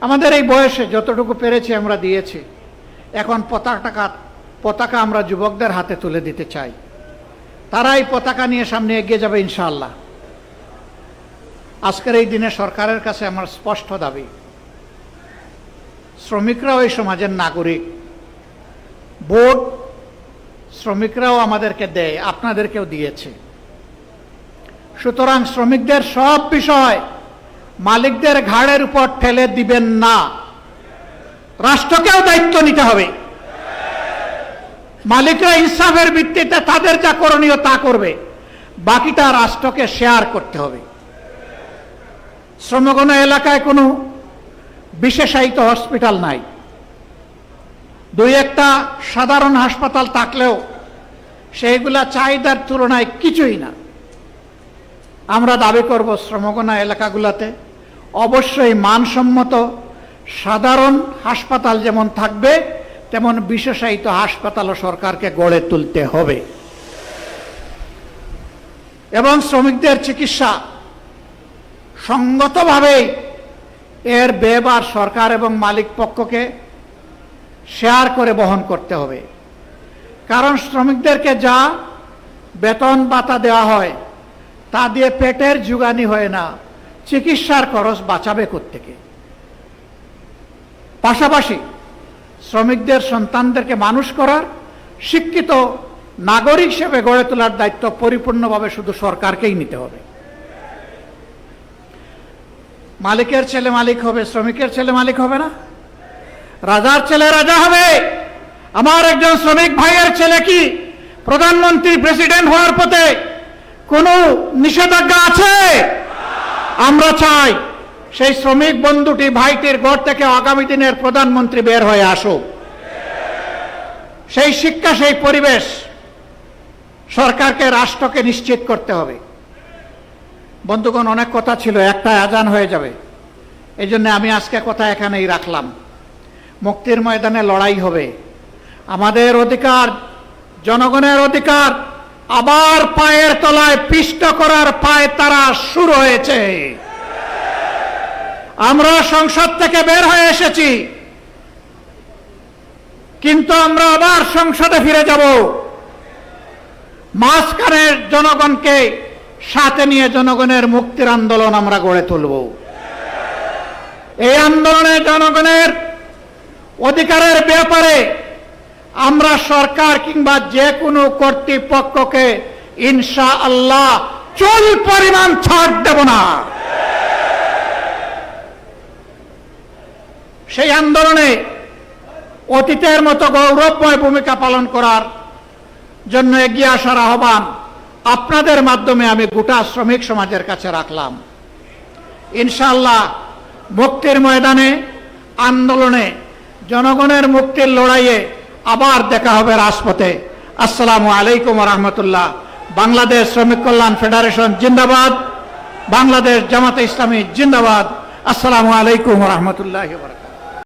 আমাদের এই বয়সে যতটুকু পেরেছি আমরা দিয়েছি। এখন পতাকা আমরা যুবকদের হাতে তুলে দিতে চাই। তারা এই পতাকা নিয়ে সামনে এগিয়ে যাবে ইনশাআল্লাহ। আজকের এই দিনে সরকারের কাছে আমার স্পষ্ট দাবি, শ্রমিকরাও এই সমাজের নাগরিক। ভোট শ্রমিকরাও আমাদেরকে দেয়, আপনাদেরকেও দিয়েছে। সুতরাং শ্রমিকদের সব বিষয় মালিকদের ঘাড়ের উপর ঠেলে দিবেন না। রাষ্ট্রকেও দায়িত্ব নিতে হবে। মালিকরা ইনসাফের ভিত্তিতে তাদের যা করণীয় তা করবে, বাকিটা রাষ্ট্রকে শেয়ার করতে হবে। শ্রমগণ এলাকায় কোনো বিশেষায়িত হসপিটাল নাই। দুই একটা সাধারণ হাসপাতাল থাকলেও সেইগুলা চাহিদার তুলনায় কিছুই না। আমরা দাবি করব শ্রমগণা এলাকাগুলোতে অবশ্যই মানসম্মত সাধারণ হাসপাতাল যেমন থাকবে, তেমন বিশেষায়িত হাসপাতালও সরকারকে গড়ে তুলতে হবে এবং শ্রমিকদের চিকিৎসা সঙ্গতভাবে এর ব্যয়ভার সরকার এবং মালিক পক্ষকে শেয়ার করে বহন করতে হবে। কারণ শ্রমিকদেরকে যা বেতন ভাতা দেওয়া হয় তা দিয়ে পেটের জুগানি হয় না, চিকিৎসার খরচ বাঁচাবে কোত্থেকে? পাশাপাশি শ্রমিকদের সন্তানদেরকে মানুষ করার, শিক্ষিত নাগরিক হিসেবে গড়ে তোলার দায়িত্ব পরিপূর্ণভাবে শুধু সরকারকেই নিতে হবে। মালিকের ছেলে মালিক হবে, শ্রমিকের ছেলে মালিক হবে না। রাজার ছেলে রাজা হবে। আমার একজন শ্রমিক ভাইয়ের ছেলে কি প্রধানমন্ত্রী প্রেসিডেন্ট হওয়ার পথে কোনো নিষেধাজ্ঞা আছে? আমরা চাই সেই শ্রমিক বন্ধুটি ভাইটির ঘর থেকে আগামী দিনের প্রধানমন্ত্রী বের হয়ে আসুক। সেই শিক্ষা, সেই পরিবেশ সরকারকে, রাষ্ট্রকে নিশ্চিত করতে হবে। বন্ধুগণ, অনেক কথা ছিল, একটা আজান হয়ে যাবে, এই জন্য আমি আজকে কথা এখানেই রাখলাম। মুক্তির ময়দানে লড়াই হবে। আমাদের অধিকার, জনগণের অধিকার আবার পায়ের তলায় পিষ্ট করার পায় তারা শুরু হয়েছে। আমরা সংসদ থেকে বের হয়ে এসেছি, কিন্তু আমরা আবার সংসদে ফিরে যাব। মাঝখানের জনগণকে সাথে নিয়ে জনগণের মুক্তির আন্দোলন আমরা গড়ে তুলব। এই আন্দোলনে জনগণের অধিকারের ব্যাপারে আমরা সরকার কিংবা যে কোনো কর্তৃপক্ষকে ইনশাআল্লাহ চুল পরিমাণ ছাড় দেব না। সেই আন্দোলনে অতীতের মতো গৌরবময় ভূমিকা পালন করার জন্য এগিয়ে আসার আহ্বান আপনাদের মাধ্যমে আমি গোটা শ্রমিক সমাজের কাছে রাখলাম। ইনশাআল্লাহ মুক্তির ময়দানে, আন্দোলনে, জনগণের মুক্তির লড়াইয়ে আবার দেখা হবে রাজপথে। আসসালামু আলাইকুম ওয়া রাহমাতুল্লাহ। বাংলাদেশ শ্রমিক কল্যাণ ফেডারেশন জিন্দাবাদ, বাংলাদেশ জামাতে ইসলামী জিন্দাবাদ। আসসালামু আলাইকুম ওয়া রাহমাতুল্লাহি ওয়া বারাকাতুহু।